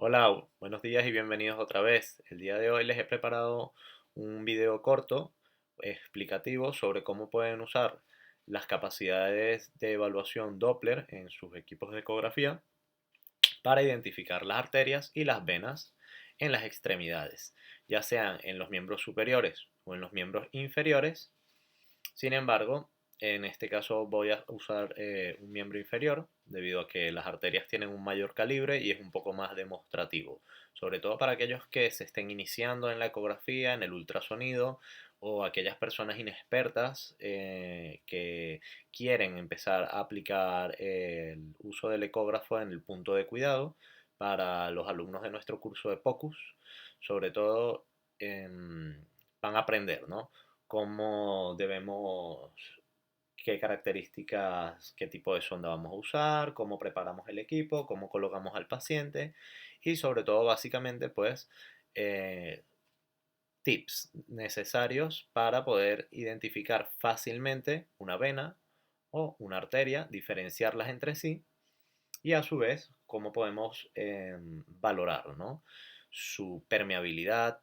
Hola, buenos días y bienvenidos otra vez. El día de hoy les he preparado un video corto explicativo sobre cómo pueden usar las capacidades de evaluación Doppler en sus equipos de ecografía para identificar las arterias y las venas en las extremidades, ya sean en los miembros superiores o en los miembros inferiores. Sin embargo, en este caso voy a usar un miembro inferior debido a que las arterias tienen un mayor calibre y es un poco más demostrativo, sobre todo para aquellos que se estén iniciando en la ecografía, en el ultrasonido o aquellas personas inexpertas que quieren empezar a aplicar el uso del ecógrafo en el punto de cuidado para los alumnos de nuestro curso de POCUS. Sobre todo van a aprender, ¿no? Cómo debemos, qué características, qué tipo de sonda vamos a usar, cómo preparamos el equipo, cómo colocamos al paciente y sobre todo básicamente pues eh, tips necesarios para poder identificar fácilmente una vena o una arteria, diferenciarlas entre sí y a su vez cómo podemos valorar, ¿no? Su permeabilidad,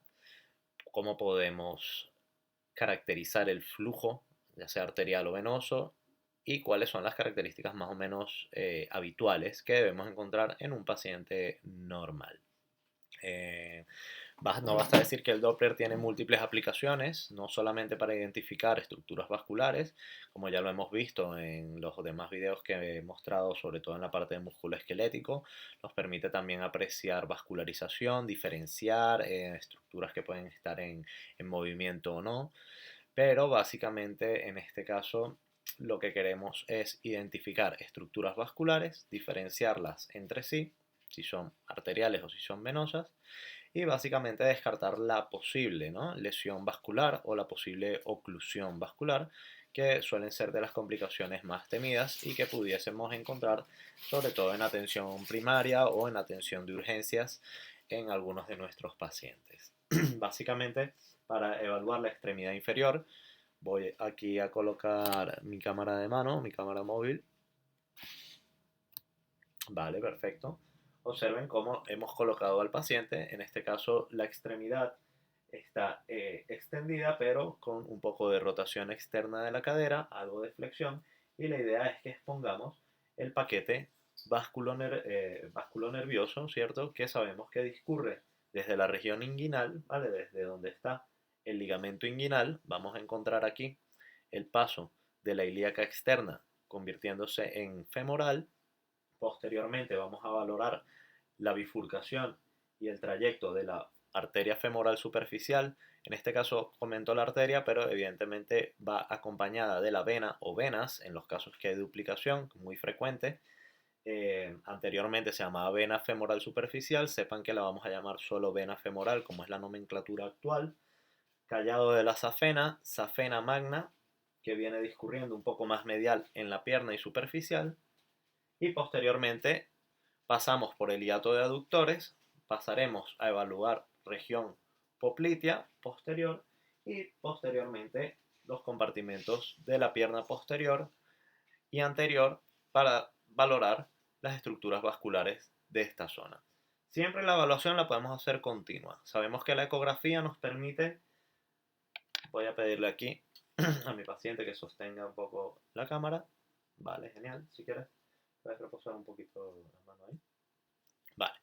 cómo podemos caracterizar el flujo, ya sea arterial o venoso, y cuáles son las características más o menos habituales que debemos encontrar en un paciente normal. Eh, no basta decir que el Doppler tiene múltiples aplicaciones, no solamente para identificar estructuras vasculares, como ya lo hemos visto en los demás videos que he mostrado, sobre todo en la parte de músculo esquelético, nos permite también apreciar vascularización, diferenciar estructuras que pueden estar en movimiento o no, pero básicamente en este caso lo que queremos es identificar estructuras vasculares, diferenciarlas entre sí, si son arteriales o si son venosas, y básicamente descartar la posible, ¿no?, lesión vascular o la posible oclusión vascular, que suelen ser de las complicaciones más temidas y que pudiésemos encontrar sobre todo en atención primaria o en atención de urgencias en algunos de nuestros pacientes. Básicamente, para evaluar la extremidad inferior, voy aquí a colocar mi cámara de mano, mi cámara móvil. Vale, perfecto. Observen cómo hemos colocado al paciente. En este caso, la extremidad está extendida, pero con un poco de rotación externa de la cadera, algo de flexión. Y la idea es que expongamos el paquete vasculonervioso, ¿cierto? Que sabemos que discurre desde la región inguinal, ¿vale? Desde donde está el ligamento inguinal, vamos a encontrar aquí el paso de la ilíaca externa convirtiéndose en femoral. Posteriormente vamos a valorar la bifurcación y el trayecto de la arteria femoral superficial. En este caso comento la arteria, pero evidentemente va acompañada de la vena o venas en los casos que hay duplicación, muy frecuente. Anteriormente se llamaba vena femoral superficial, sepan que la vamos a llamar solo vena femoral, como es la nomenclatura actual. Callado de la safena, safena magna, que viene discurriendo un poco más medial en la pierna y superficial. Y posteriormente pasamos por el hiato de aductores, pasaremos a evaluar región poplitea posterior y posteriormente los compartimentos de la pierna posterior y anterior para valorar las estructuras vasculares de esta zona. Siempre la evaluación la podemos hacer continua. Sabemos que la ecografía nos permite, voy a pedirle aquí a mi paciente que sostenga un poco la cámara. Vale, genial. Si quieres, puedes reposar un poquito la mano ahí. Vale.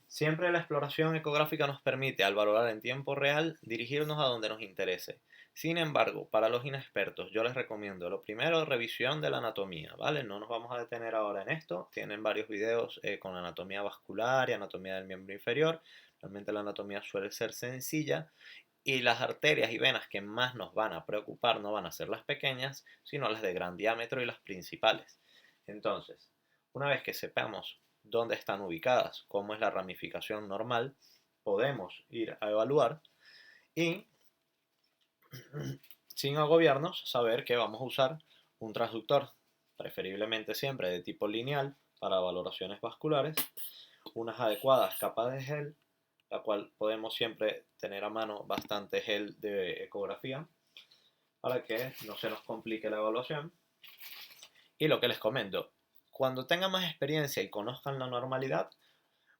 Siempre la exploración ecográfica nos permite, al valorar en tiempo real, dirigirnos a donde nos interese. Sin embargo, para los inexpertos, yo les recomiendo lo primero, revisión de la anatomía, ¿vale? No nos vamos a detener ahora en esto. Tienen varios videos con anatomía vascular y anatomía del miembro inferior. Realmente la anatomía suele ser sencilla y las arterias y venas que más nos van a preocupar no van a ser las pequeñas, sino las de gran diámetro y las principales. Entonces, una vez que sepamos dónde están ubicadas, cómo es la ramificación normal, podemos ir a evaluar y, sin agobiarnos, saber que vamos a usar un transductor, preferiblemente siempre de tipo lineal para valoraciones vasculares, unas adecuadas capas de gel, la cual podemos siempre tener a mano bastante gel de ecografía para que no se nos complique la evaluación. Y lo que les comento, cuando tengan más experiencia y conozcan la normalidad,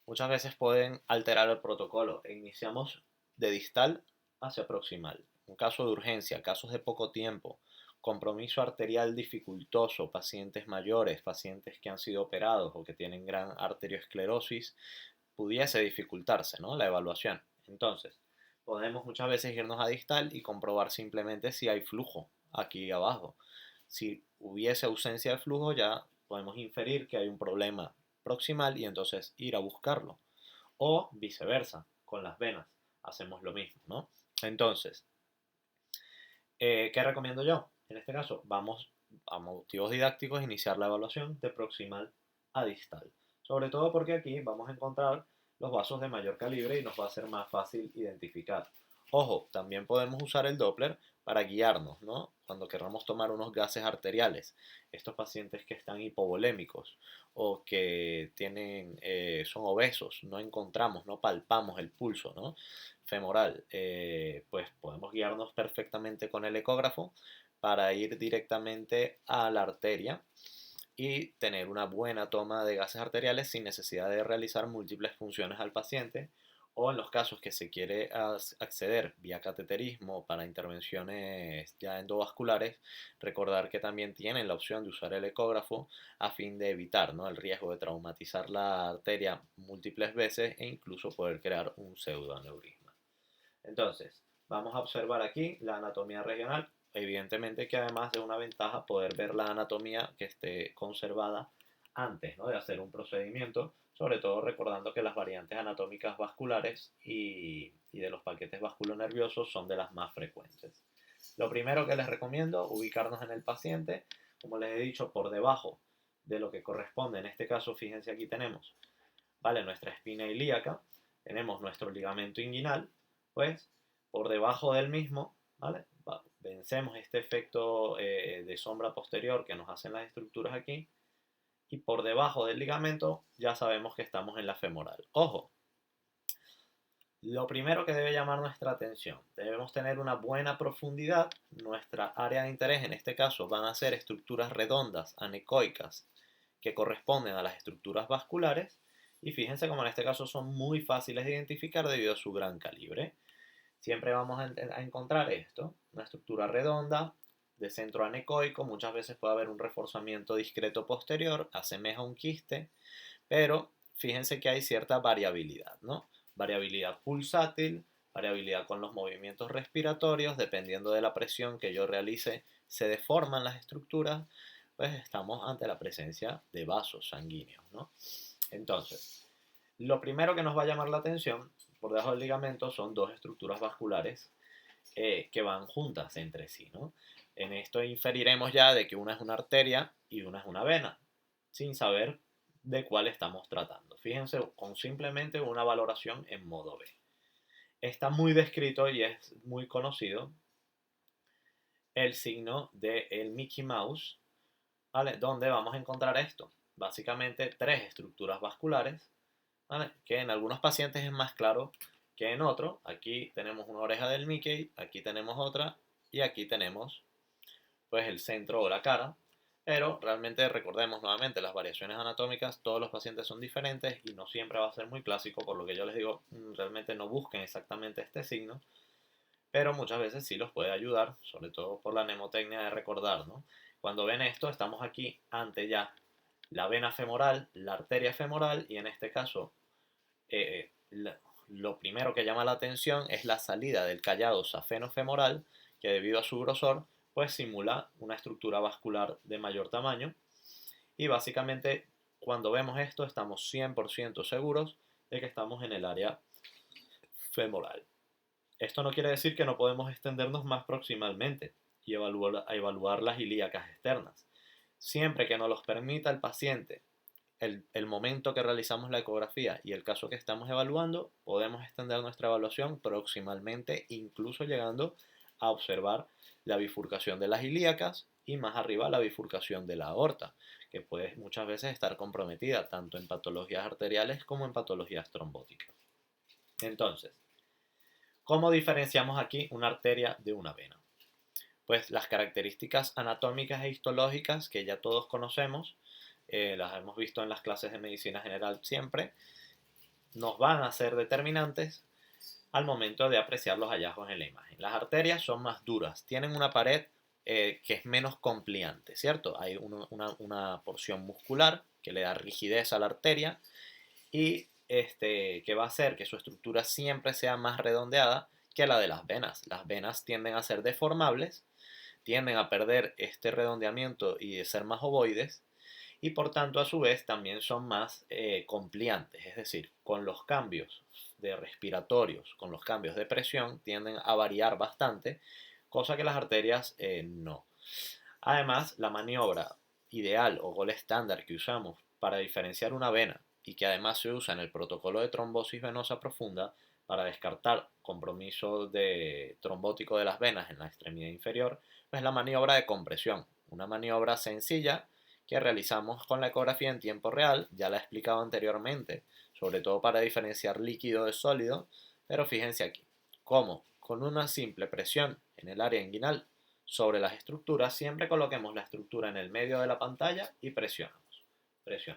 muchas veces pueden alterar el protocolo e iniciamos de distal hacia proximal. Un caso de urgencia, casos de poco tiempo, compromiso arterial dificultoso, pacientes mayores, pacientes que han sido operados o que tienen gran arteriosclerosis, pudiese dificultarse, ¿no?, la evaluación. Entonces, podemos muchas veces irnos a distal y comprobar simplemente si hay flujo aquí abajo. Si hubiese ausencia de flujo, ya podemos inferir que hay un problema proximal y entonces ir a buscarlo. O viceversa, con las venas hacemos lo mismo, ¿no? Entonces, ¿qué recomiendo yo? En este caso, vamos a motivos didácticos iniciar la evaluación de proximal a distal. Sobre todo porque aquí vamos a encontrar los vasos de mayor calibre y nos va a ser más fácil identificar. Ojo, también podemos usar el Doppler para guiarnos, ¿no? Cuando queramos tomar unos gases arteriales. Estos pacientes que están hipovolémicos o que son obesos, no encontramos, no palpamos el pulso, ¿no?, femoral, pues podemos guiarnos perfectamente con el ecógrafo para ir directamente a la arteria y tener una buena toma de gases arteriales sin necesidad de realizar múltiples funciones al paciente, o en los casos que se quiere acceder vía cateterismo para intervenciones ya endovasculares, recordar que también tienen la opción de usar el ecógrafo a fin de evitar, ¿no?, el riesgo de traumatizar la arteria múltiples veces e incluso poder crear un pseudoaneurisma. Entonces, vamos a observar aquí la anatomía regional. Evidentemente que además de una ventaja poder ver la anatomía que esté conservada antes, ¿no?, de hacer un procedimiento, sobre todo recordando que las variantes anatómicas vasculares y de los paquetes vasculonerviosos son de las más frecuentes. Lo primero que les recomiendo, ubicarnos en el paciente, como les he dicho, por debajo de lo que corresponde. En este caso, fíjense, aquí tenemos, ¿vale?, nuestra espina ilíaca, tenemos nuestro ligamento inguinal, pues por debajo del mismo, ¿vale?, vencemos este efecto de sombra posterior que nos hacen las estructuras aquí, y por debajo del ligamento ya sabemos que estamos en la femoral. Ojo, lo primero que debe llamar nuestra atención, debemos tener una buena profundidad. Nuestra área de interés en este caso van a ser estructuras redondas, anecoicas, que corresponden a las estructuras vasculares, y fíjense como en este caso son muy fáciles de identificar debido a su gran calibre. Siempre vamos a encontrar esto, una estructura redonda, de centro anecoico, muchas veces puede haber un reforzamiento discreto posterior, asemeja un quiste, pero fíjense que hay cierta variabilidad, ¿no? Variabilidad pulsátil, variabilidad con los movimientos respiratorios, dependiendo de la presión que yo realice, se deforman las estructuras, pues estamos ante la presencia de vasos sanguíneos, ¿no? Entonces, lo primero que nos va a llamar la atención por debajo del ligamento son dos estructuras vasculares que van juntas entre sí, ¿no? En esto inferiremos ya de que una es una arteria y una es una vena, sin saber de cuál estamos tratando. Fíjense, con simplemente una valoración en modo B. Está muy descrito y es muy conocido el signo del Mickey Mouse, ¿vale?, donde vamos a encontrar esto. Básicamente tres estructuras vasculares, ¿vale?, que en algunos pacientes es más claro que en otros. Aquí tenemos una oreja del Mickey, aquí tenemos otra y aquí tenemos pues el centro o la cara, pero realmente recordemos nuevamente las variaciones anatómicas, todos los pacientes son diferentes y no siempre va a ser muy clásico, por lo que yo les digo, realmente no busquen exactamente este signo, pero muchas veces sí los puede ayudar, sobre todo por la mnemotecnia de recordar, ¿no? Cuando ven esto, estamos aquí ante ya la vena femoral, la arteria femoral, y en este caso lo primero que llama la atención es la salida del callado safeno-femoral, que debido a su grosor, pues simula una estructura vascular de mayor tamaño, y básicamente cuando vemos esto estamos 100% seguros de que estamos en el área femoral. Esto no quiere decir que no podemos extendernos más proximalmente y evaluar las ilíacas externas. Siempre que nos los permita el paciente, el momento que realizamos la ecografía y el caso que estamos evaluando, podemos extender nuestra evaluación proximalmente, incluso llegando a observar la bifurcación de las ilíacas y más arriba la bifurcación de la aorta, que puede muchas veces estar comprometida tanto en patologías arteriales como en patologías trombóticas. Entonces, ¿cómo diferenciamos aquí una arteria de una vena? Pues las características anatómicas e histológicas que ya todos conocemos, las hemos visto en las clases de medicina general siempre, nos van a ser determinantes al momento de apreciar los hallazgos en la imagen. Las arterias son más duras, tienen una pared que es menos compliante, ¿cierto? Hay una porción muscular que le da rigidez a la arteria y que va a hacer que su estructura siempre sea más redondeada que la de las venas. Las venas tienden a ser deformables, tienden a perder este redondeamiento y de ser más ovoides, y por tanto a su vez también son más compliantes, es decir, con los cambios de respiratorios, con los cambios de presión, tienden a variar bastante, cosa que las arterias no. Además, la maniobra ideal o gol estándar que usamos para diferenciar una vena y que además se usa en el protocolo de trombosis venosa profunda para descartar compromiso de trombótico de las venas en la extremidad inferior, es la maniobra de compresión, una maniobra sencilla que realizamos con la ecografía en tiempo real, ya la he explicado anteriormente, sobre todo para diferenciar líquido de sólido, pero fíjense aquí, cómo con una simple presión en el área inguinal sobre las estructuras, siempre coloquemos la estructura en el medio de la pantalla y presionamos, de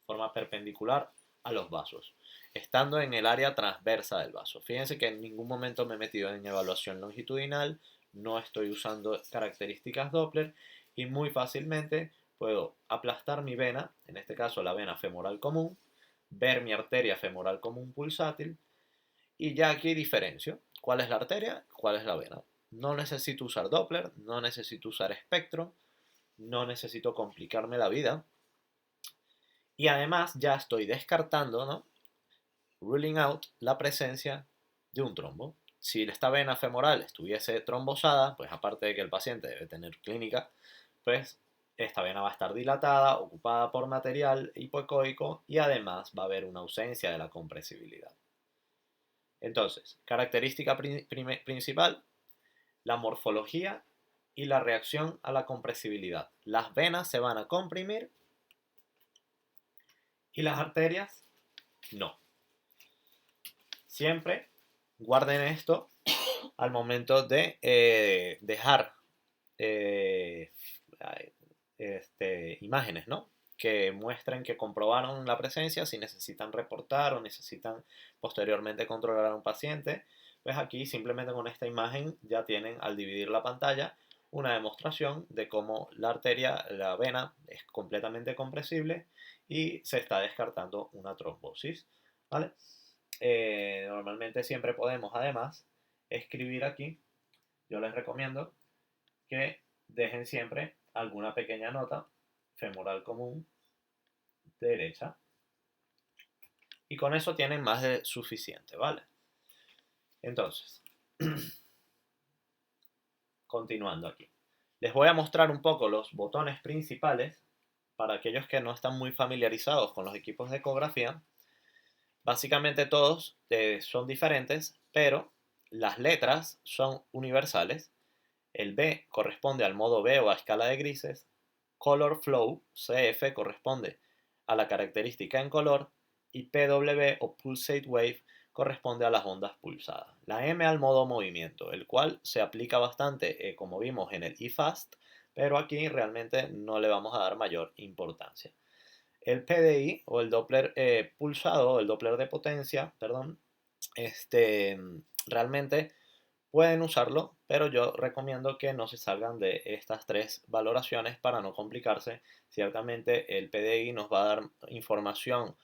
forma perpendicular a los vasos, estando en el área transversa del vaso. Fíjense que en ningún momento me he metido en evaluación longitudinal, no estoy usando características Doppler y muy fácilmente puedo aplastar mi vena, en este caso la vena femoral común, ver mi arteria femoral común pulsátil y ya aquí diferencio cuál es la arteria, cuál es la vena. No necesito usar Doppler, no necesito usar espectro, no necesito complicarme la vida. Y además ya estoy descartando, ¿no? Ruling out la presencia de un trombo. Si esta vena femoral estuviese trombosada, pues aparte de que el paciente debe tener clínica, pues esta vena va a estar dilatada, ocupada por material hipoecoico y además va a haber una ausencia de la compresibilidad. Entonces, característica principal, la morfología y la reacción a la compresibilidad. Las venas se van a comprimir y las arterias no. Siempre guarden esto al momento de dejar eh, imágenes, ¿no? Que muestren que comprobaron la presencia, si necesitan reportar o necesitan posteriormente controlar a un paciente, pues aquí simplemente con esta imagen ya tienen al dividir la pantalla una demostración de cómo la arteria, la vena es completamente compresible y se está descartando una trombosis, ¿vale? Normalmente siempre podemos además escribir aquí, yo les recomiendo que dejen siempre alguna pequeña nota femoral común derecha y con eso tienen más de suficiente, ¿vale? Entonces, continuando aquí. Les voy a mostrar un poco los botones principales para aquellos que no están muy familiarizados con los equipos de ecografía. Básicamente todos son diferentes, pero las letras son universales. El B corresponde al modo B o a escala de grises. Color Flow, CF, corresponde a la característica en color. Y PW o Pulsate Wave corresponde a las ondas pulsadas. La M al modo movimiento, el cual se aplica bastante, como vimos en el eFast, pero aquí realmente no le vamos a dar mayor importancia. El PDI o el Doppler pulsado, el Doppler de potencia, perdón, realmente pueden usarlo, pero yo recomiendo que no se salgan de estas tres valoraciones para no complicarse. Ciertamente el PDI nos va a dar información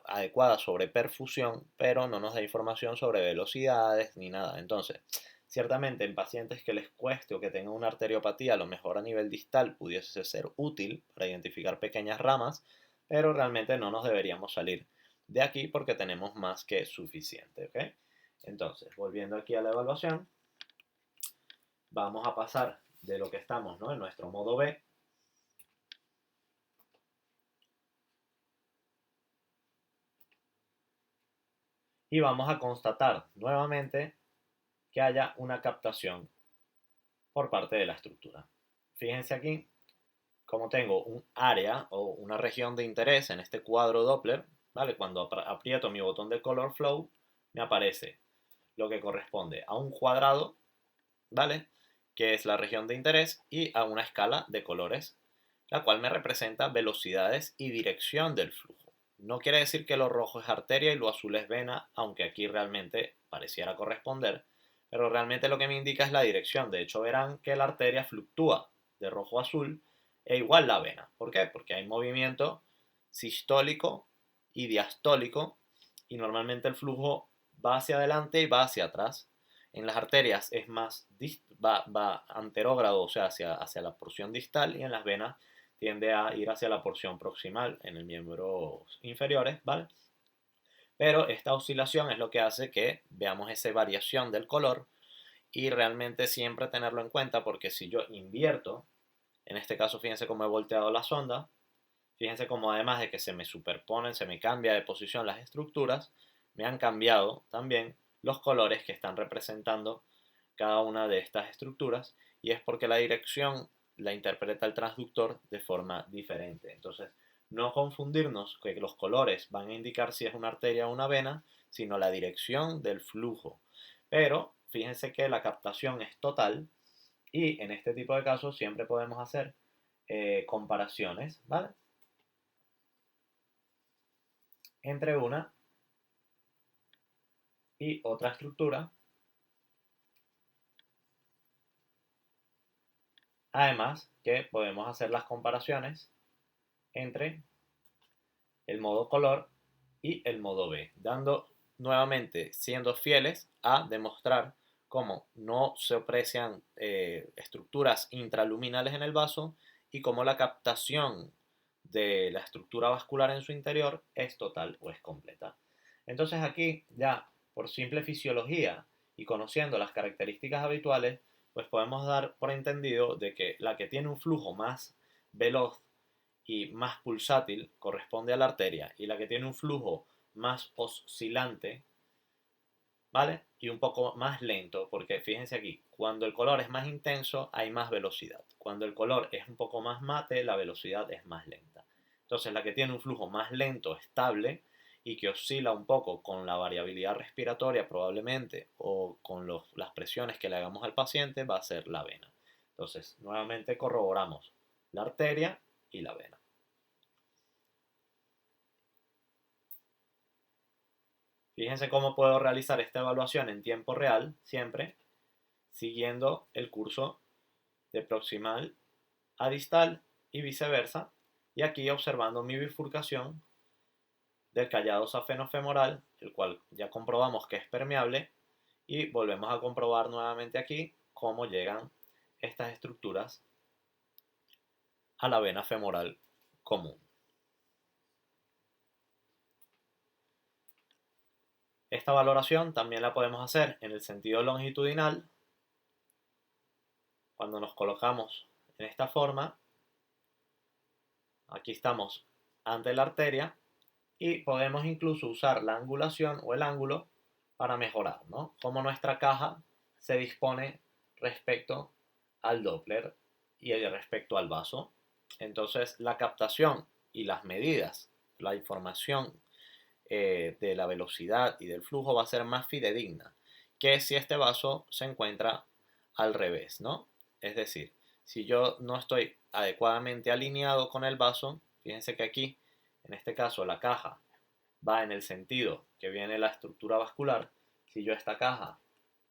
adecuada sobre perfusión, pero no nos da información sobre velocidades ni nada. Entonces, ciertamente en pacientes que les cueste o que tengan una arteriopatía, a lo mejor a nivel distal pudiese ser útil para identificar pequeñas ramas, pero realmente no nos deberíamos salir de aquí porque tenemos más que suficiente, ¿ok? Entonces, volviendo aquí a la evaluación, vamos a pasar de lo que estamos, ¿no?, en nuestro modo B. Y vamos a constatar nuevamente que haya una captación por parte de la estructura. Fíjense aquí, como tengo un área o una región de interés en este cuadro Doppler, ¿vale? Cuando aprieto mi botón de Color Flow, me aparece lo que corresponde a un cuadrado, ¿vale?, que es la región de interés, y a una escala de colores, la cual me representa velocidades y dirección del flujo. No quiere decir que lo rojo es arteria y lo azul es vena, aunque aquí realmente pareciera corresponder, pero realmente lo que me indica es la dirección. De hecho, verán que la arteria fluctúa de rojo a azul e igual la vena. ¿Por qué? Porque hay movimiento sistólico y diastólico y normalmente el flujo va hacia adelante y va hacia atrás. En las arterias es más, va anterógrado, o sea, hacia la porción distal, y en las venas tiende a ir hacia la porción proximal en el miembro inferiores, ¿vale? Pero esta oscilación es lo que hace que veamos esa variación del color y realmente siempre tenerlo en cuenta, porque si yo invierto, en este caso fíjense cómo he volteado la sonda, fíjense cómo además de que se me superponen, se me cambia de posición las estructuras, me han cambiado también los colores que están representando cada una de estas estructuras, y es porque la dirección la interpreta el transductor de forma diferente. Entonces, no confundirnos que los colores van a indicar si es una arteria o una vena, sino la dirección del flujo. Pero fíjense que la captación es total y en este tipo de casos siempre podemos hacer comparaciones, ¿vale? Entre una y otra estructura. Además que podemos hacer las comparaciones entre el modo color y el modo B, dando nuevamente, siendo fieles a demostrar cómo no se aprecian estructuras intraluminales en el vaso y cómo la captación de la estructura vascular en su interior es total o es completa. Entonces aquí ya por simple fisiología y conociendo las características habituales, pues podemos dar por entendido de que la que tiene un flujo más veloz y más pulsátil corresponde a la arteria, y la que tiene un flujo más oscilante, ¿vale? Y un poco más lento, porque fíjense aquí, cuando el color es más intenso hay más velocidad. Cuando el color es un poco más mate, la velocidad es más lenta. Entonces la que tiene un flujo más lento, estable, y que oscila un poco con la variabilidad respiratoria probablemente, o con las presiones que le hagamos al paciente, va a ser la vena. Entonces, nuevamente corroboramos la arteria y la vena. Fíjense cómo puedo realizar esta evaluación en tiempo real, siempre siguiendo el curso de proximal a distal y viceversa, y aquí observando mi bifurcación del callado safenofemoral, el cual ya comprobamos que es permeable, y volvemos a comprobar nuevamente aquí cómo llegan estas estructuras a la vena femoral común. Esta valoración también la podemos hacer en el sentido longitudinal, cuando nos colocamos en esta forma. Aquí estamos ante la arteria y podemos incluso usar la angulación o el ángulo para mejorar, ¿no? Cómo nuestra caja se dispone respecto al Doppler y respecto al vaso. Entonces, la captación y las medidas, la información de la velocidad y del flujo va a ser más fidedigna que si este vaso se encuentra al revés, ¿no? Es decir, si yo no estoy adecuadamente alineado con el vaso, fíjense que aquí, en este caso, la caja va en el sentido que viene la estructura vascular. Si yo esta caja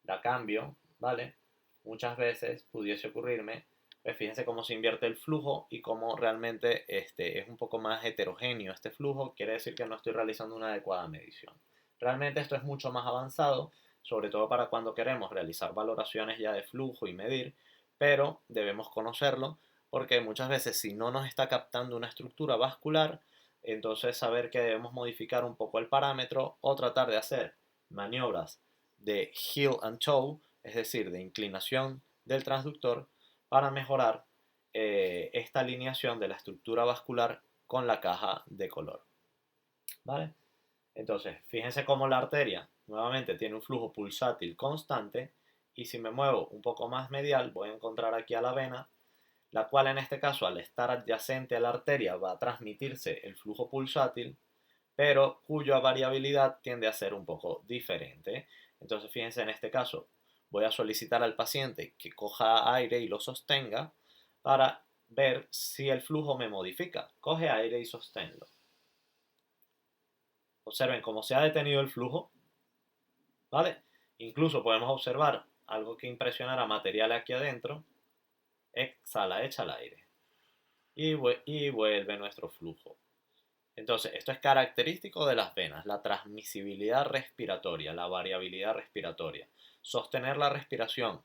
la cambio, ¿vale? Muchas veces pudiese ocurrirme, pues fíjense cómo se invierte el flujo y cómo realmente es un poco más heterogéneo este flujo, quiere decir que no estoy realizando una adecuada medición. Realmente esto es mucho más avanzado, sobre todo para cuando queremos realizar valoraciones ya de flujo y medir, pero debemos conocerlo porque muchas veces si no nos está captando una estructura vascular, entonces saber que debemos modificar un poco el parámetro o tratar de hacer maniobras de heel and toe, es decir, de inclinación del transductor para mejorar esta alineación de la estructura vascular con la caja de color. ¿Vale? Entonces, fíjense cómo la arteria nuevamente tiene un flujo pulsátil constante, y si me muevo un poco más medial voy a encontrar aquí a la vena, la cual en este caso al estar adyacente a la arteria va a transmitirse el flujo pulsátil, pero cuya variabilidad tiende a ser un poco diferente. Entonces fíjense, en este caso voy a solicitar al paciente que coja aire y lo sostenga para ver si el flujo me modifica. Coge aire y sosténlo. Observen cómo se ha detenido el flujo, ¿vale? Incluso podemos observar algo que impresionará material aquí adentro. Exhala, echa el aire y vuelve nuestro flujo. Entonces, esto es característico de las venas, la transmisibilidad respiratoria, la variabilidad respiratoria. Sostener la respiración.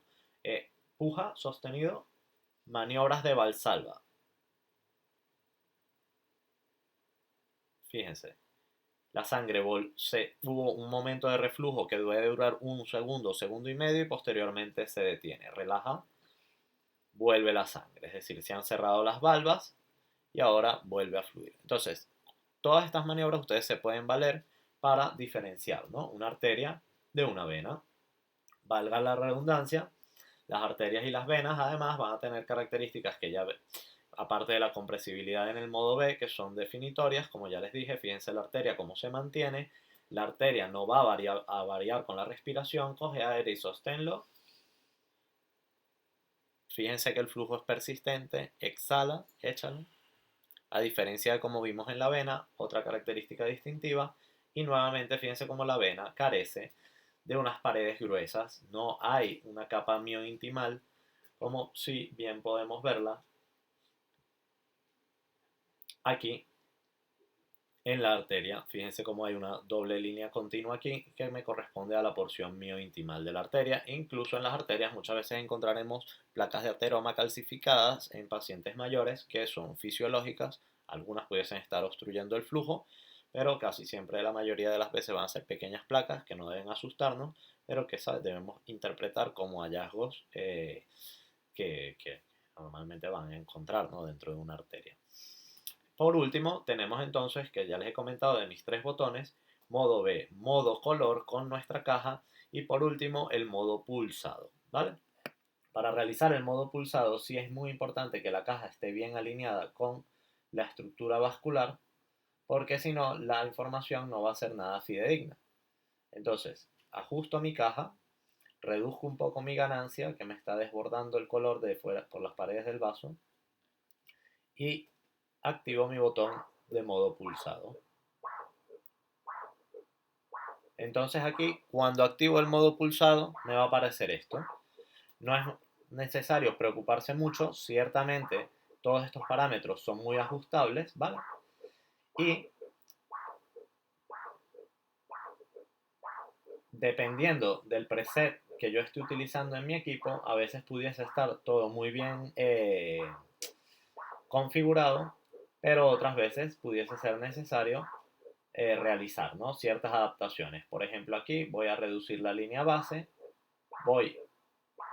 Puja, sostenido, maniobras de Valsalva. Fíjense, la sangre hubo un momento de reflujo que debe durar un segundo, segundo y medio y posteriormente se detiene. Relaja, vuelve la sangre. Es decir, se han cerrado las valvas y ahora vuelve a fluir. Entonces, todas estas maniobras ustedes se pueden valer para diferenciar, ¿no?, una arteria de una vena. Valga la redundancia, las arterias y las venas además van a tener características que ya, aparte de la compresibilidad en el modo B, que son definitorias, como ya les dije, fíjense la arteria cómo se mantiene. La arteria no va a variar con la respiración, coge aire y sosténlo. Fíjense que el flujo es persistente, exhala, échalo. A diferencia de como vimos en la vena, otra característica distintiva, y nuevamente fíjense cómo la vena carece de unas paredes gruesas, no hay una capa miointimal, como si bien podemos verla aquí en la arteria. Fíjense cómo hay una doble línea continua aquí que me corresponde a la porción miointimal de la arteria. Incluso en las arterias muchas veces encontraremos placas de ateroma calcificadas en pacientes mayores que son fisiológicas. Algunas pudiesen estar obstruyendo el flujo, pero casi siempre, la mayoría de las veces, van a ser pequeñas placas que no deben asustarnos, pero que debemos interpretar como hallazgos que normalmente van a encontrar, ¿no?, dentro de una arteria. Por último, tenemos entonces, que ya les he comentado de mis tres botones, modo B, modo color con nuestra caja, y por último el modo pulsado, ¿vale? Para realizar el modo pulsado sí es muy importante que la caja esté bien alineada con la estructura vascular, porque si no, la información no va a ser nada fidedigna. Entonces, ajusto mi caja, reduzco un poco mi ganancia, que me está desbordando el color de fuera por las paredes del vaso, y activo mi botón de modo pulsado. Entonces aquí, cuando activo el modo pulsado, me va a aparecer esto. No es necesario preocuparse mucho, ciertamente todos estos parámetros son muy ajustables, ¿vale? Y dependiendo del preset que yo esté utilizando en mi equipo, a veces pudiese estar todo muy bien configurado, pero otras veces pudiese ser necesario realizar, ¿no?, ciertas adaptaciones. Por ejemplo, aquí voy a reducir la línea base, voy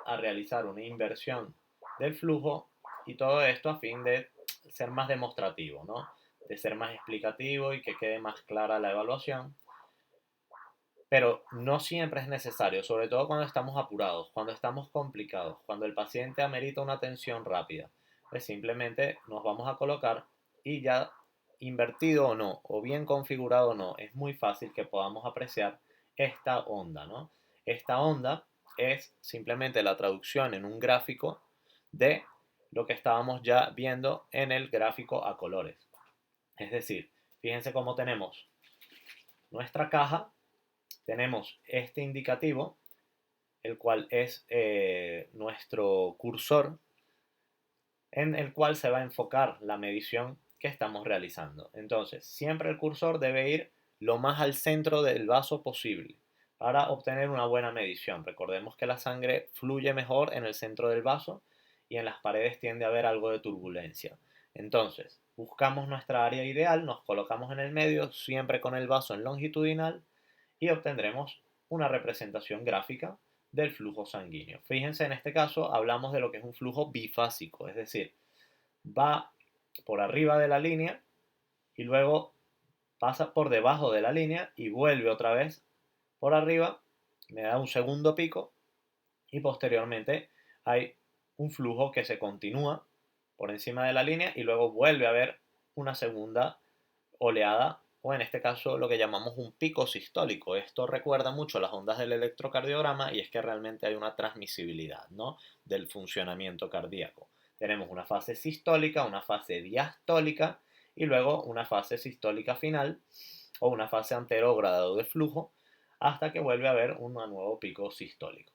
a realizar una inversión del flujo, y todo esto a fin de ser más demostrativo, ¿no?, de ser más explicativo y que quede más clara la evaluación. Pero no siempre es necesario, sobre todo cuando estamos apurados, cuando estamos complicados, cuando el paciente amerita una atención rápida. Pues simplemente nos vamos a colocar y ya, invertido o no, o bien configurado o no, es muy fácil que podamos apreciar esta onda, ¿no? Esta onda es simplemente la traducción en un gráfico de lo que estábamos ya viendo en el gráfico a colores. Es decir, fíjense cómo tenemos nuestra caja, tenemos este indicativo, el cual es nuestro cursor, en el cual se va a enfocar la medición que estamos realizando. Entonces, siempre el cursor debe ir lo más al centro del vaso posible para obtener una buena medición. Recordemos que la sangre fluye mejor en el centro del vaso y en las paredes tiende a haber algo de turbulencia. Entonces, buscamos nuestra área ideal, nos colocamos en el medio, siempre con el vaso en longitudinal, y obtendremos una representación gráfica del flujo sanguíneo. Fíjense, en este caso hablamos de lo que es un flujo bifásico, es decir, va por arriba de la línea y luego pasa por debajo de la línea y vuelve otra vez por arriba, me da un segundo pico y posteriormente hay un flujo que se continúa por encima de la línea y luego vuelve a haber una segunda oleada, o en este caso lo que llamamos un pico sistólico. Esto recuerda mucho las ondas del electrocardiograma, y es que realmente hay una transmisibilidad, ¿no?, del funcionamiento cardíaco. Tenemos una fase sistólica, una fase diastólica y luego una fase sistólica final, o una fase anterógrado de flujo hasta que vuelve a haber un nuevo pico sistólico.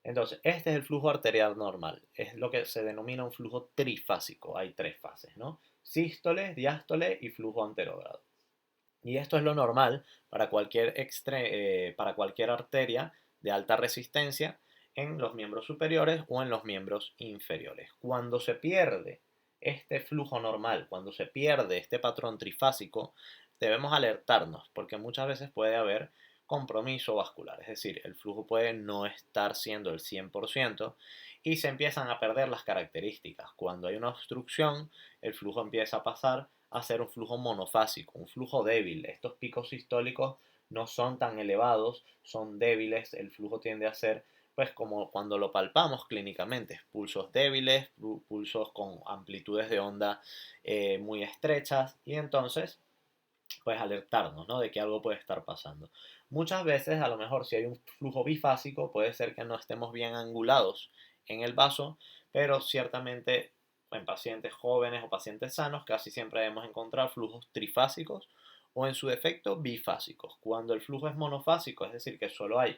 Entonces, este es el flujo arterial normal, es lo que se denomina un flujo trifásico, hay tres fases, ¿no? Sístole, diástole y flujo anterógrado. Y esto es lo normal para cualquier arteria de alta resistencia en los miembros superiores o en los miembros inferiores. Cuando se pierde este flujo normal, cuando se pierde este patrón trifásico, debemos alertarnos porque muchas veces puede haber compromiso vascular, es decir, el flujo puede no estar siendo el 100% y se empiezan a perder las características. Cuando hay una obstrucción, el flujo empieza a pasar a ser un flujo monofásico, un flujo débil. Estos picos sistólicos no son tan elevados, son débiles, el flujo tiende a ser pues como cuando lo palpamos clínicamente, pulsos débiles, pulsos con amplitudes de onda muy estrechas y entonces pues alertarnos, ¿no? De que algo puede estar pasando. Muchas veces, a lo mejor, si hay un flujo bifásico, puede ser que no estemos bien angulados en el vaso, pero ciertamente en pacientes jóvenes o pacientes sanos casi siempre debemos encontrar flujos trifásicos o en su defecto bifásicos. Cuando el flujo es monofásico, es decir, que solo hay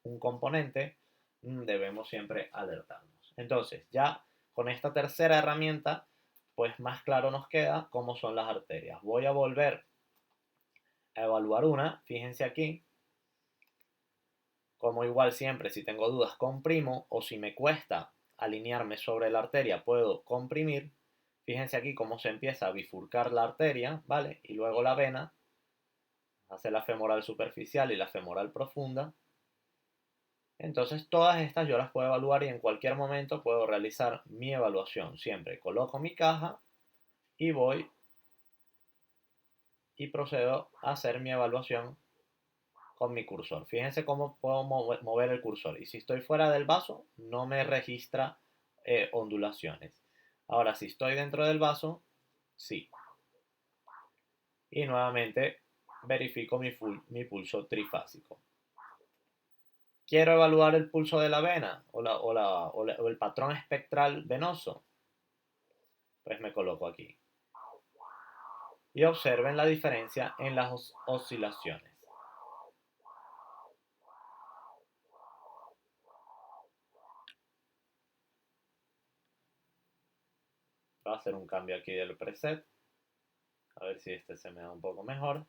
un componente, debemos siempre alertarnos. Entonces, ya con esta tercera herramienta, pues más claro nos queda cómo son las arterias. Voy a volver a evaluar una, fíjense aquí, como igual siempre si tengo dudas comprimo o si me cuesta alinearme sobre la arteria puedo comprimir, fíjense aquí cómo se empieza a bifurcar la arteria, ¿vale? Y luego la vena, hace la femoral superficial y la femoral profunda. Entonces todas estas yo las puedo evaluar y en cualquier momento puedo realizar mi evaluación. Siempre coloco mi caja y voy y procedo a hacer mi evaluación con mi cursor. Fíjense cómo puedo mover el cursor. Y si estoy fuera del vaso, no me registra ondulaciones. Ahora, si estoy dentro del vaso, sí. Y nuevamente verifico mi pulso trifásico. Quiero evaluar el pulso de la vena o el patrón espectral venoso. Pues me coloco aquí. Y observen la diferencia en las oscilaciones. Voy a hacer un cambio aquí del preset. A ver si este se me da un poco mejor.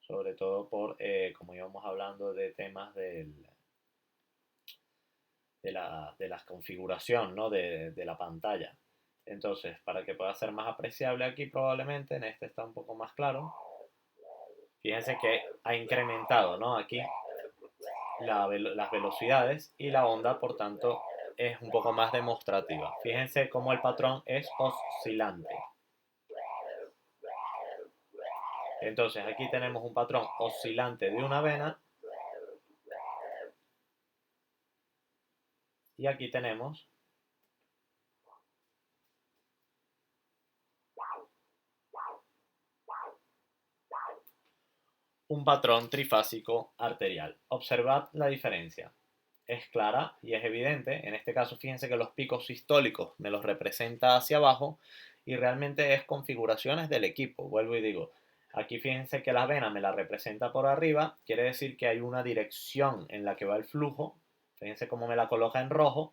Sobre todo por, como íbamos hablando de temas de la configuración, ¿no? de la pantalla. Entonces, para que pueda ser más apreciable aquí probablemente, en este está un poco más claro. Fíjense que ha incrementado, ¿no? Aquí las velocidades y la onda, por tanto, es un poco más demostrativa. Fíjense cómo el patrón es oscilante. Entonces, aquí tenemos un patrón oscilante de una vena y aquí tenemos un patrón trifásico arterial. Observad la diferencia. Es clara y es evidente. En este caso, fíjense que los picos sistólicos me los representa hacia abajo y realmente es configuraciones del equipo. Vuelvo y digo, aquí fíjense que la vena me la representa por arriba, quiere decir que hay una dirección en la que va el flujo. Fíjense cómo me la coloca en rojo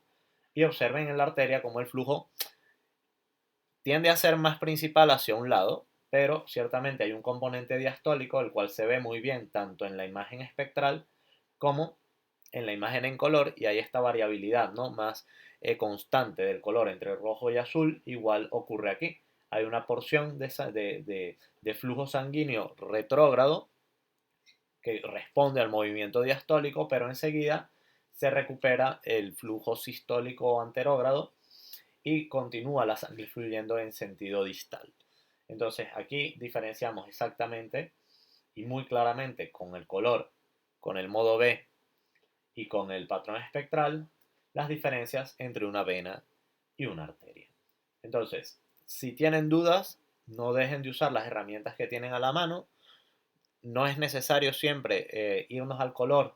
y observen en la arteria cómo el flujo tiende a ser más principal hacia un lado, pero ciertamente hay un componente diastólico el cual se ve muy bien tanto en la imagen espectral como en la imagen en color y hay esta variabilidad, ¿no? Más constante del color entre rojo y azul, igual ocurre aquí. Hay una porción de flujo sanguíneo retrógrado que responde al movimiento diastólico, pero enseguida se recupera el flujo sistólico anterógrado y continúa la sangre fluyendo en sentido distal. Entonces aquí diferenciamos exactamente y muy claramente con el color, con el modo B y con el patrón espectral las diferencias entre una vena y una arteria. Entonces, si tienen dudas, no dejen de usar las herramientas que tienen a la mano. No es necesario siempre irnos al color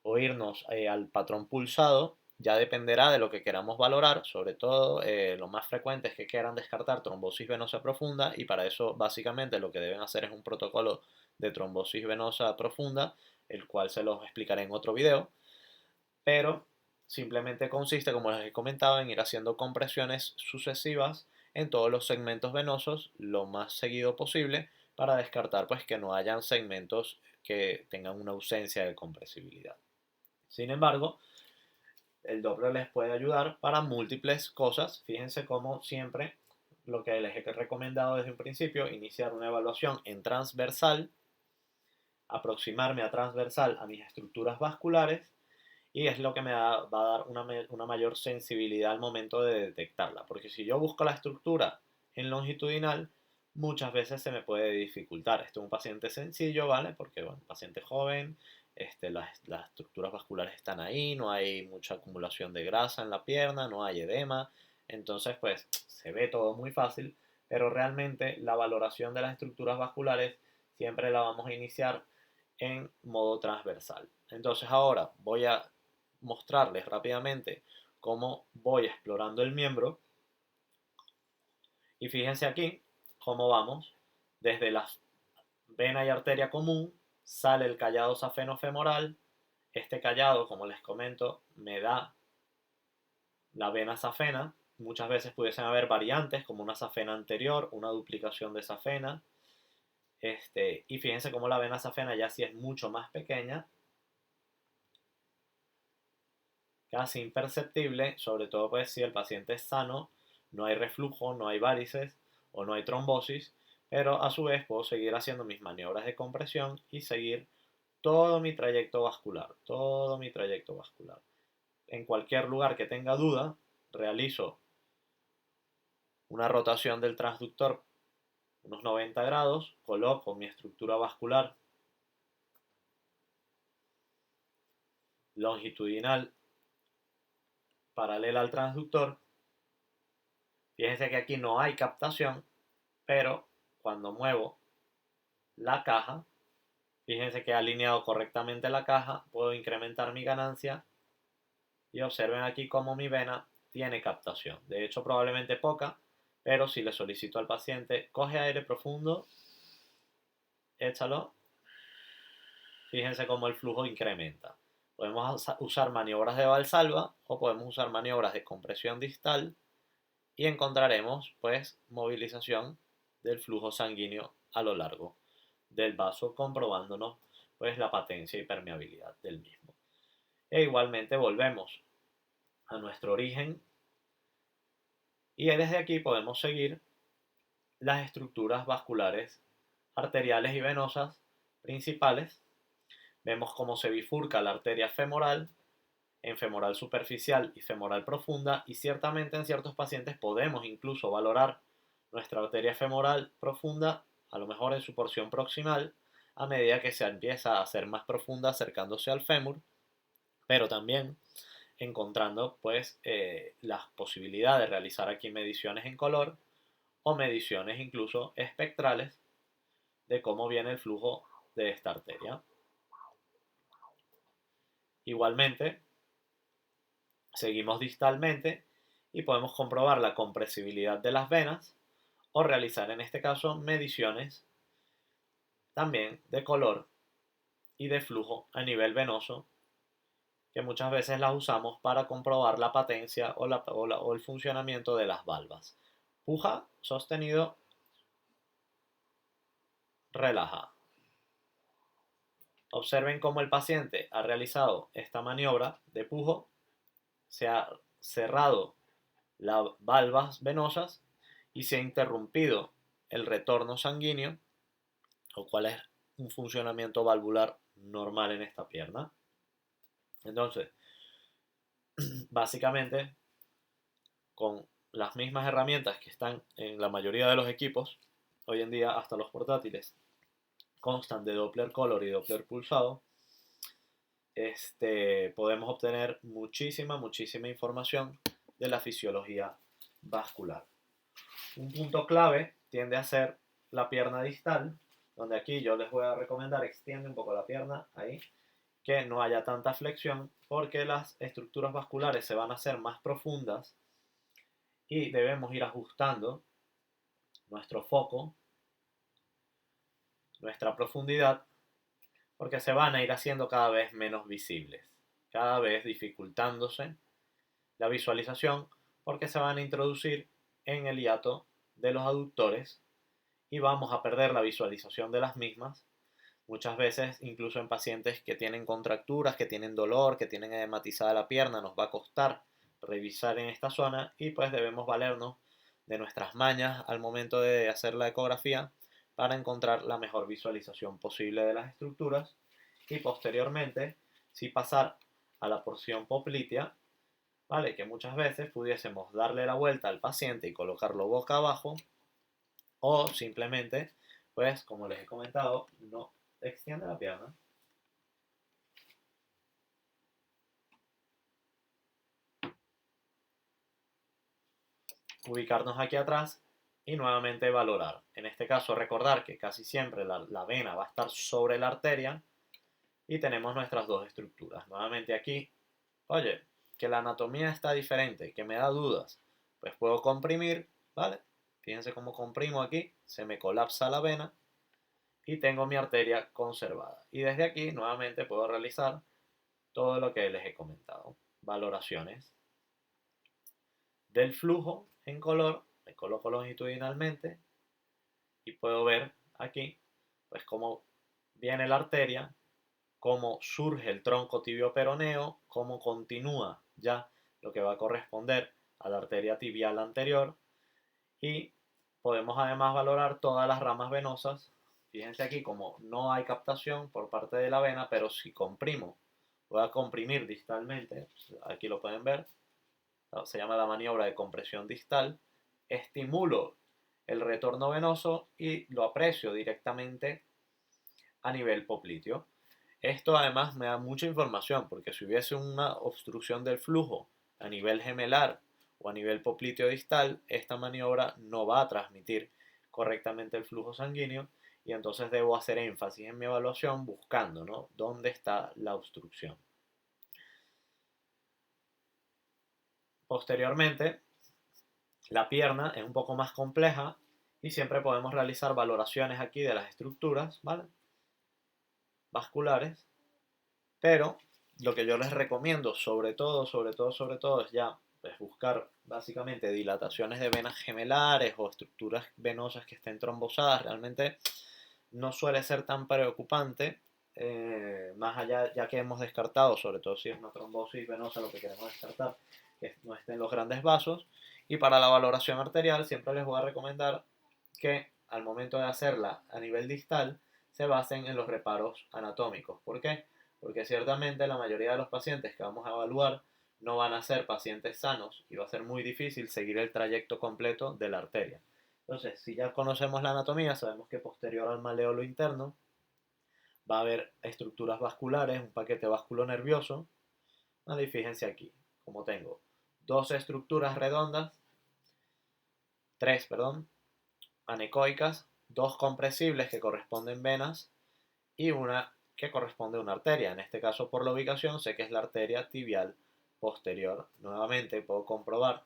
o irnos al patrón pulsado, ya dependerá de lo que queramos valorar, sobre todo lo más frecuente es que quieran descartar trombosis venosa profunda y para eso básicamente lo que deben hacer es un protocolo de trombosis venosa profunda, el cual se los explicaré en otro video, pero simplemente consiste, como les he comentado, en ir haciendo compresiones sucesivas en todos los segmentos venosos lo más seguido posible para descartar pues que no hayan segmentos que tengan una ausencia de compresibilidad. Sin embargo, el Doppler les puede ayudar para múltiples cosas. Fíjense cómo siempre lo que les he recomendado desde un principio, iniciar una evaluación en transversal, aproximarme a transversal a mis estructuras vasculares y es lo que va a dar una mayor sensibilidad al momento de detectarla. Porque si yo busco la estructura en longitudinal, muchas veces se me puede dificultar. Este es un paciente sencillo, ¿vale? Porque, bueno, un paciente joven, las estructuras vasculares están ahí, no hay mucha acumulación de grasa en la pierna, no hay edema. Entonces, pues, se ve todo muy fácil, pero realmente la valoración de las estructuras vasculares siempre la vamos a iniciar en modo transversal. Entonces ahora voy a mostrarles rápidamente cómo voy explorando el miembro y fíjense aquí cómo vamos desde la vena y arteria común, sale el callado safeno-femoral. Este callado, como les comento, me da la vena safena. Muchas veces pudiesen haber variantes como una safena anterior, una duplicación de safena. Y fíjense cómo la vena safena ya sí es mucho más pequeña, casi imperceptible, sobre todo pues si el paciente es sano, no hay reflujo, no hay varices o no hay trombosis, pero a su vez puedo seguir haciendo mis maniobras de compresión y seguir todo mi trayecto vascular, todo mi trayecto vascular. En cualquier lugar que tenga duda, realizo una rotación del transductor unos 90 grados, coloco mi estructura vascular longitudinal paralela al transductor. Fíjense que aquí no hay captación, pero cuando muevo la caja, fíjense que he alineado correctamente la caja, puedo incrementar mi ganancia y observen aquí cómo mi vena tiene captación. De hecho, probablemente poca, pero si le solicito al paciente, coge aire profundo, échalo, fíjense cómo el flujo incrementa. Podemos usar maniobras de Valsalva o podemos usar maniobras de compresión distal y encontraremos pues movilización del flujo sanguíneo a lo largo del vaso, comprobándonos pues la patencia y permeabilidad del mismo. E igualmente volvemos a nuestro origen y desde aquí podemos seguir las estructuras vasculares arteriales y venosas principales. Vemos cómo se bifurca la arteria femoral en femoral superficial y femoral profunda, y ciertamente en ciertos pacientes podemos incluso valorar nuestra arteria femoral profunda, a lo mejor en su porción proximal, a medida que se empieza a hacer más profunda acercándose al fémur, pero también encontrando pues la posibilidad de realizar aquí mediciones en color o mediciones incluso espectrales de cómo viene el flujo de esta arteria. Igualmente, seguimos distalmente y podemos comprobar la compresibilidad de las venas o realizar en este caso mediciones también de color y de flujo a nivel venoso, que muchas veces las usamos para comprobar la patencia o el funcionamiento de las valvas. Puja, sostenido, relaja. Observen cómo el paciente ha realizado esta maniobra de pujo, se ha cerrado las valvas venosas y se ha interrumpido el retorno sanguíneo, lo cual es un funcionamiento valvular normal en esta pierna. Entonces, básicamente, con las mismas herramientas que están en la mayoría de los equipos, hoy en día hasta los portátiles constan de Doppler color y Doppler pulsado, podemos obtener muchísima información de la fisiología vascular. Un punto clave tiende a ser la pierna distal, donde aquí yo les voy a recomendar extiende un poco la pierna, ahí, que no haya tanta flexión, porque las estructuras vasculares se van a hacer más profundas y debemos ir ajustando nuestro foco nuestra profundidad porque se van a ir haciendo cada vez menos visibles, cada vez dificultándose la visualización porque se van a introducir en el hiato de los aductores y vamos a perder la visualización de las mismas. Muchas veces, incluso en pacientes que tienen contracturas, que tienen dolor, que tienen edematizada la pierna, nos va a costar revisar en esta zona y pues debemos valernos de nuestras mañas al momento de hacer la ecografía para encontrar la mejor visualización posible de las estructuras y posteriormente si pasar a la porción poplitea, ¿vale? Que muchas veces pudiésemos darle la vuelta al paciente y colocarlo boca abajo o simplemente, pues como les he comentado, no extiende la pierna, ubicarnos aquí atrás y nuevamente valorar. En este caso recordar que casi siempre la vena va a estar sobre la arteria y tenemos nuestras dos estructuras. Nuevamente aquí, oye, que la anatomía está diferente, que me da dudas, pues puedo comprimir, ¿vale? Fíjense cómo comprimo aquí, se me colapsa la vena y tengo mi arteria conservada. Y desde aquí nuevamente puedo realizar todo lo que les he comentado. Valoraciones del flujo en color, me coloco longitudinalmente y puedo ver aquí pues cómo viene la arteria, cómo surge el tronco tibio-peroneo, cómo continúa ya lo que va a corresponder a la arteria tibial anterior y podemos además valorar todas las ramas venosas. Fíjense aquí como no hay captación por parte de la vena, pero si comprimo, voy a comprimir distalmente, aquí lo pueden ver, se llama la maniobra de compresión distal, estimulo el retorno venoso y lo aprecio directamente a nivel popliteo. Esto además me da mucha información porque si hubiese una obstrucción del flujo a nivel gemelar o a nivel popliteo distal, esta maniobra no va a transmitir correctamente el flujo sanguíneo y entonces debo hacer énfasis en mi evaluación buscando, ¿no?, dónde está la obstrucción. Posteriormente, la pierna es un poco más compleja y siempre podemos realizar valoraciones aquí de las estructuras, ¿vale?, vasculares, pero lo que yo les recomiendo sobre todo es ya pues, buscar básicamente dilataciones de venas gemelares o estructuras venosas que estén trombosadas. Realmente no suele ser tan preocupante, más allá ya que hemos descartado, sobre todo si es una trombosis venosa, lo que queremos descartar, que no estén los grandes vasos. Y para la valoración arterial siempre les voy a recomendar que al momento de hacerla a nivel distal se basen en los reparos anatómicos. ¿Por qué? Porque ciertamente la mayoría de los pacientes que vamos a evaluar no van a ser pacientes sanos y va a ser muy difícil seguir el trayecto completo de la arteria. Entonces, si ya conocemos la anatomía, sabemos que posterior al maleolo interno va a haber estructuras vasculares, un paquete vasculonervioso. ¿Vale? Y fíjense aquí, como tengo dos estructuras redondas, tres, perdón, anecoicas, dos compresibles que corresponden venas y una que corresponde a una arteria. En este caso, por la ubicación, sé que es la arteria tibial posterior. Nuevamente puedo comprobar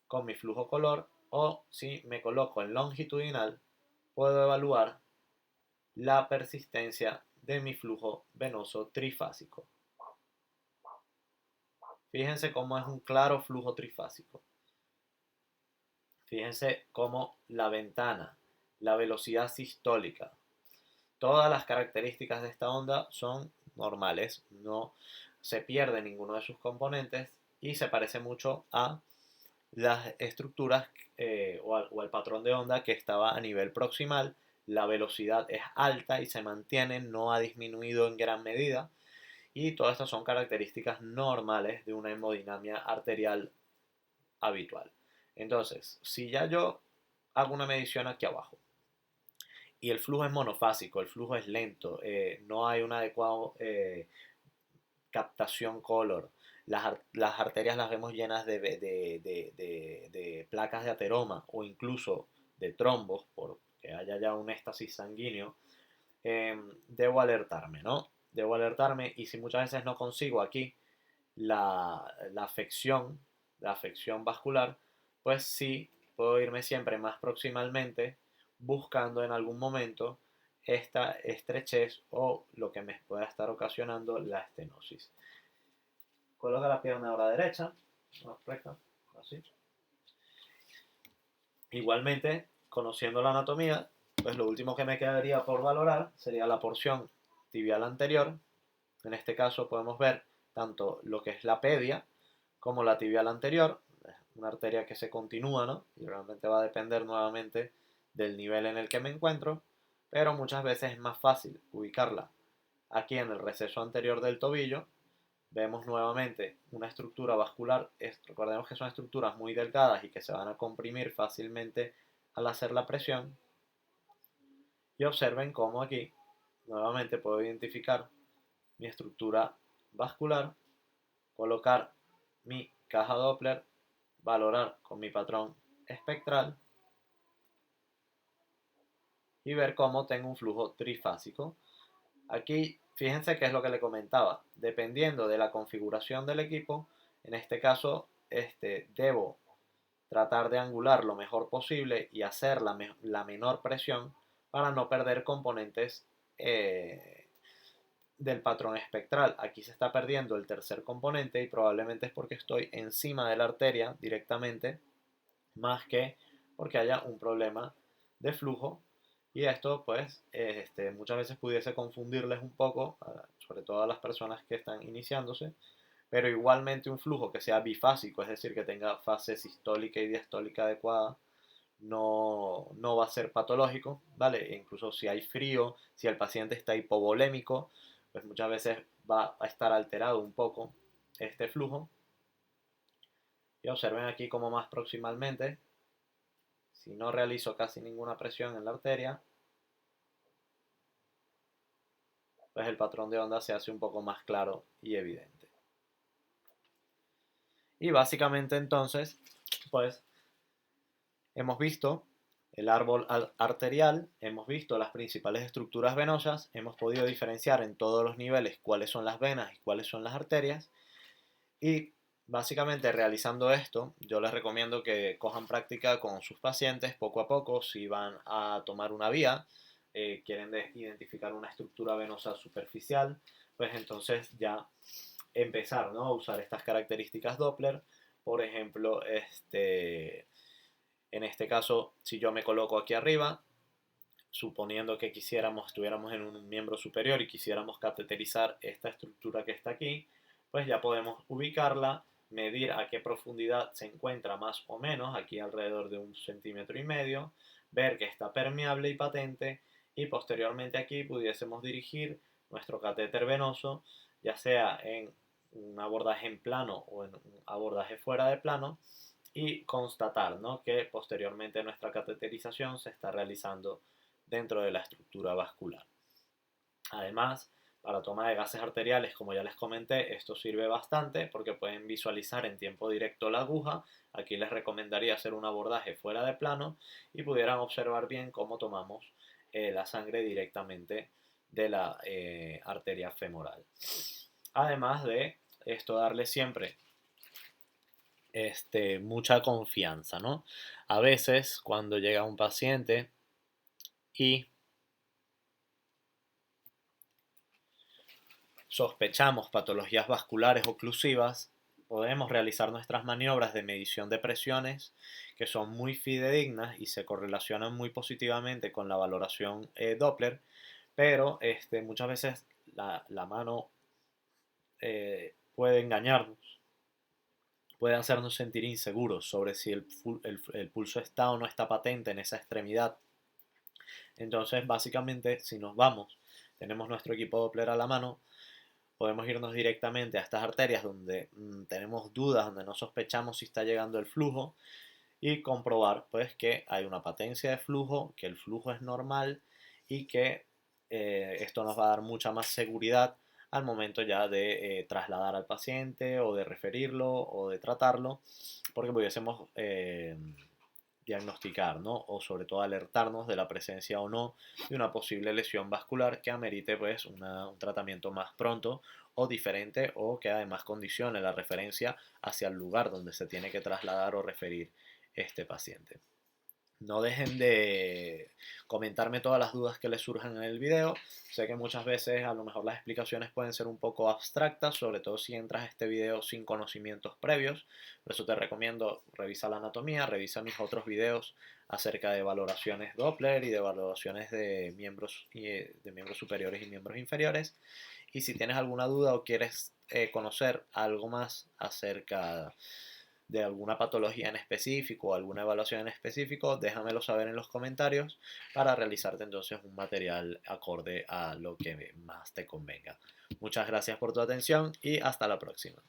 con mi flujo color o si me coloco en longitudinal, puedo evaluar la persistencia de mi flujo venoso trifásico. Fíjense cómo es un claro flujo trifásico. Fíjense cómo la ventana, la velocidad sistólica, todas las características de esta onda son normales, no se pierde ninguno de sus componentes y se parece mucho a las estructuras o al patrón de onda que estaba a nivel proximal. La velocidad es alta y se mantiene, no ha disminuido en gran medida y todas estas son características normales de una hemodinamia arterial habitual. Entonces, si ya yo hago una medición aquí abajo y el flujo es monofásico, el flujo es lento, no hay una adecuada captación color, las arterias las vemos llenas de placas de ateroma o incluso de trombos, porque haya ya un éxtasis sanguíneo, debo alertarme, ¿no? Debo alertarme y si muchas veces no consigo aquí la afección, la afección vascular, pues sí puedo irme siempre más proximalmente buscando en algún momento esta estrechez o lo que me pueda estar ocasionando la estenosis. Coloca la pierna ahora derecha, recta, así. Igualmente, conociendo la anatomía, pues lo último que me quedaría por valorar sería la porción tibial anterior. En este caso podemos ver tanto lo que es la pedia como la tibial anterior, una arteria que se continúa, ¿no? Y realmente va a depender nuevamente del nivel en el que me encuentro, pero muchas veces es más fácil ubicarla aquí en el receso anterior del tobillo. Vemos nuevamente una estructura vascular, recordemos que son estructuras muy delgadas y que se van a comprimir fácilmente al hacer la presión. Y observen cómo aquí nuevamente puedo identificar mi estructura vascular, colocar mi caja Doppler, valorar con mi patrón espectral y ver cómo tengo un flujo trifásico. Aquí fíjense qué es lo que le comentaba, dependiendo de la configuración del equipo, en este caso debo tratar de angular lo mejor posible y hacer la menor presión para no perder componentes del patrón espectral. Aquí se está perdiendo el tercer componente y probablemente es porque estoy encima de la arteria directamente, más que porque haya un problema de flujo. Y esto pues muchas veces pudiese confundirles un poco, sobre todo a las personas que están iniciándose, pero igualmente un flujo que sea bifásico, es decir, que tenga fase sistólica y diastólica adecuada, no va a ser patológico, ¿vale? E incluso si hay frío, si el paciente está hipovolémico, pues muchas veces va a estar alterado un poco este flujo. Y observen aquí como más proximalmente, si no realizo casi ninguna presión en la arteria, pues el patrón de onda se hace un poco más claro y evidente. Y básicamente entonces, pues hemos visto el árbol arterial, hemos visto las principales estructuras venosas, hemos podido diferenciar en todos los niveles cuáles son las venas y cuáles son las arterias. Y básicamente realizando esto, yo les recomiendo que cojan práctica con sus pacientes poco a poco. Si van a tomar una vía, quieren identificar una estructura venosa superficial, pues entonces ya empezar, ¿no?, a usar estas características Doppler. Por ejemplo, en este caso, si yo me coloco aquí arriba, suponiendo que estuviéramos en un miembro superior y quisiéramos cateterizar esta estructura que está aquí, pues ya podemos ubicarla, medir a qué profundidad se encuentra más o menos, aquí alrededor de 1,5 cm, ver que está permeable y patente, y posteriormente aquí pudiésemos dirigir nuestro catéter venoso, ya sea en un abordaje en plano o en un abordaje fuera de plano, y constatar, ¿no?, que posteriormente nuestra cateterización se está realizando dentro de la estructura vascular. Además, para toma de gases arteriales, como ya les comenté, esto sirve bastante porque pueden visualizar en tiempo directo la aguja. Aquí les recomendaría hacer un abordaje fuera de plano y pudieran observar bien cómo tomamos la sangre directamente de la arteria femoral. Además de esto, darle siempre mucha confianza, ¿no? A veces, cuando llega un paciente y sospechamos patologías vasculares oclusivas, podemos realizar nuestras maniobras de medición de presiones, que son muy fidedignas y se correlacionan muy positivamente con la valoración Doppler, pero muchas veces la mano puede engañarnos, puede hacernos sentir inseguros sobre si el pulso está o no está patente en esa extremidad. Entonces, básicamente, si nos vamos, tenemos nuestro equipo Doppler a la mano, podemos irnos directamente a estas arterias donde tenemos dudas, donde no sospechamos si está llegando el flujo, y comprobar pues que hay una patencia de flujo, que el flujo es normal y que esto nos va a dar mucha más seguridad al momento ya de trasladar al paciente o de referirlo o de tratarlo, porque pudiésemos diagnosticar, ¿no?, o sobre todo alertarnos de la presencia o no de una posible lesión vascular que amerite pues un tratamiento más pronto o diferente, o que además condicione la referencia hacia el lugar donde se tiene que trasladar o referir este paciente. No dejen de comentarme todas las dudas que les surjan en el video. Sé que muchas veces a lo mejor las explicaciones pueden ser un poco abstractas, sobre todo si entras a este video sin conocimientos previos. Por eso te recomiendo revisa la anatomía, revisa mis otros videos acerca de valoraciones Doppler y de valoraciones de miembros superiores y miembros inferiores. Y si tienes alguna duda o quieres conocer algo más acerca de alguna patología en específico o alguna evaluación en específico, déjamelo saber en los comentarios para realizarte entonces un material acorde a lo que más te convenga. Muchas gracias por tu atención y hasta la próxima.